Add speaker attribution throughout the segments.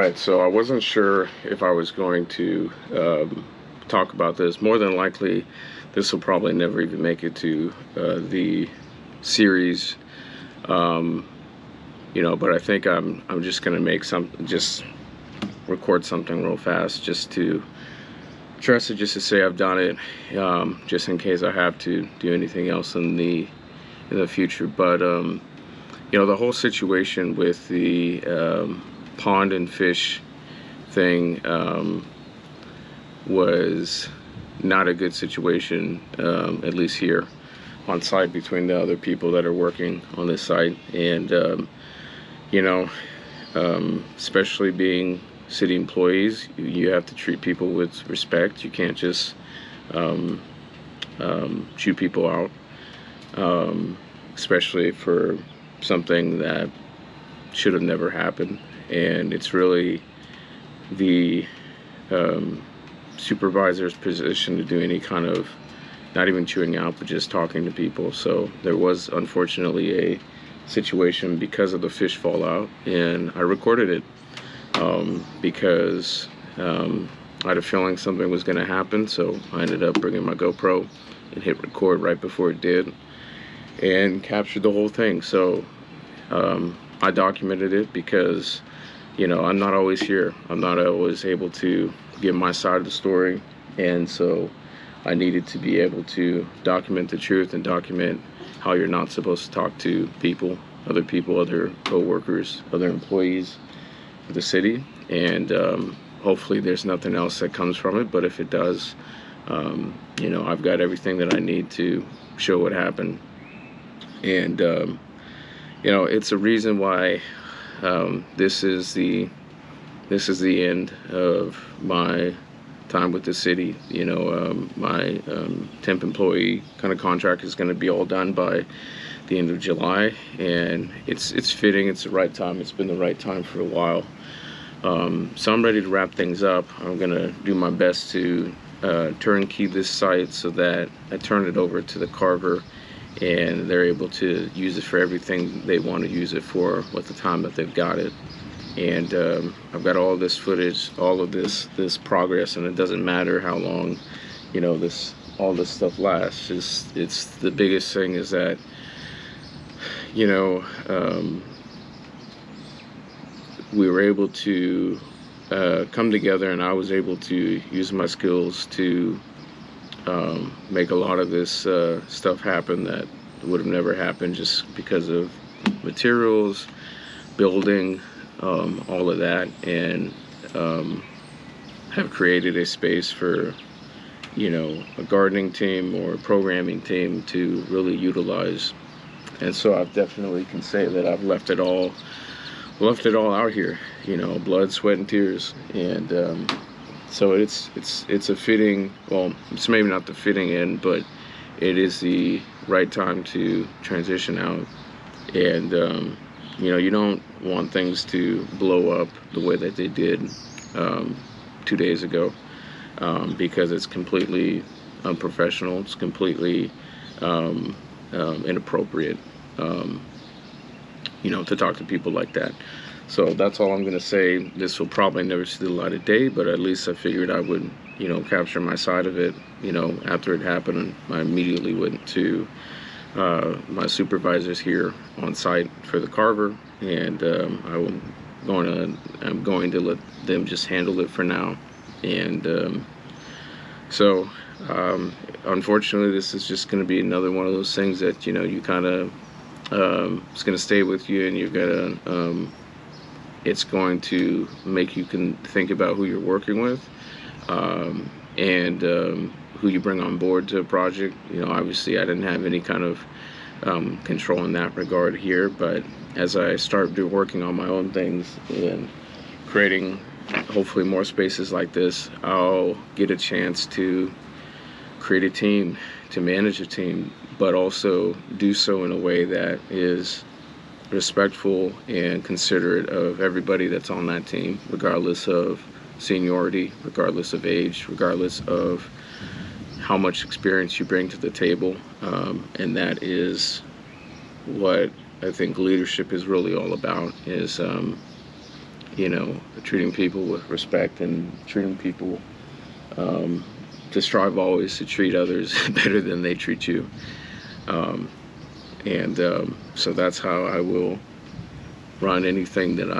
Speaker 1: right, so I wasn't sure if I was going to talk about this. More than likely, this will probably never even make it to the series, um, but I think I'm just gonna just record something real fast, just to just to say I've done it, just in case I have to do anything else in the future. But the whole situation with the pond and fish thing was not a good situation, at least here on site, between the other people that are working on this site. And especially being city employees, you have to treat people with respect. You can't just shoot people out, especially for something that should have never happened. And it's really the supervisor's position to do any kind of, not even chewing out, but just talking to people. So there was unfortunately a situation because of the fish fallout, and I recorded it because I had a feeling something was going to happen. So I ended up bringing my GoPro and hit record right before it did and captured the whole thing. So I documented it because I'm not always here. I'm not always able to give my side of the story, and so I needed to be able to document the truth and document how you're not supposed to talk to other co-workers, other employees of the city. And hopefully there's nothing else that comes from it, but if it does, I've got everything that I need to show what happened. And it's a reason why this is the end of my time with the city. My temp employee kind of contract is going to be all done by the end of July, and it's fitting. It's the right time. It's been the right time for a while. So I'm ready to wrap things up. I'm going to do my best to turnkey this site so that I turn it over to the carver, and they're able to use it for everything they want to use it for with the time that they've got it. And I've got all this footage, all of this progress, and it doesn't matter how long all this stuff lasts. It's the biggest thing is that we were able to come together, and I was able to use my skills to make a lot of this stuff happen that would have never happened just because of materials, building, all of that, and have created a space for a gardening team or a programming team to really utilize. And so I definitely can say that I've left it all out here, blood, sweat, and tears. And so it's a fitting, well, it's maybe not the fitting end, but it is the right time to transition out. And you don't want things to blow up the way that they did 2 days ago, because it's completely unprofessional. It's completely inappropriate, to talk to people like that. So that's all I'm going to say. This will probably never see the light of day, but at least I figured I would, capture my side of it. After it happened, I immediately went to my supervisors here on site for the carver, and I'm going to let them just handle it for now. And so unfortunately, this is just going to be another one of those things that you kind of it's going to stay with you, and you're gonna it's going to make you can think about who you're working with, and who you bring on board to a project. Obviously I didn't have any kind of control in that regard here, but as I start working on my own things and creating hopefully more spaces like this, I'll get a chance to create a team, to manage a team, but also do so in a way that is respectful and considerate of everybody that's on that team, regardless of seniority, regardless of age, regardless of how much experience you bring to the table. And that is what I think leadership is really all about, is treating people with respect and treating people, to strive always to treat others better than they treat you. So that's how I will run anything that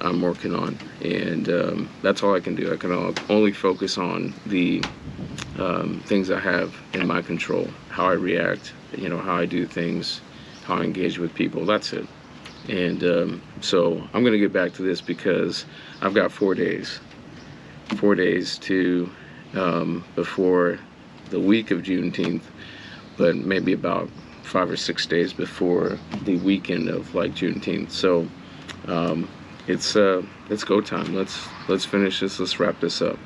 Speaker 1: I'm working on, and that's all I can do. I can only focus on the things I have in my control, how I react, how I do things, how I engage with people. That's it. And so I'm going to get back to this because I've got 4 days. 4 days to before the week of Juneteenth, but maybe about 5 or 6 days before the weekend of like Juneteenth. So it's go time. Let's finish this. Let's wrap this up.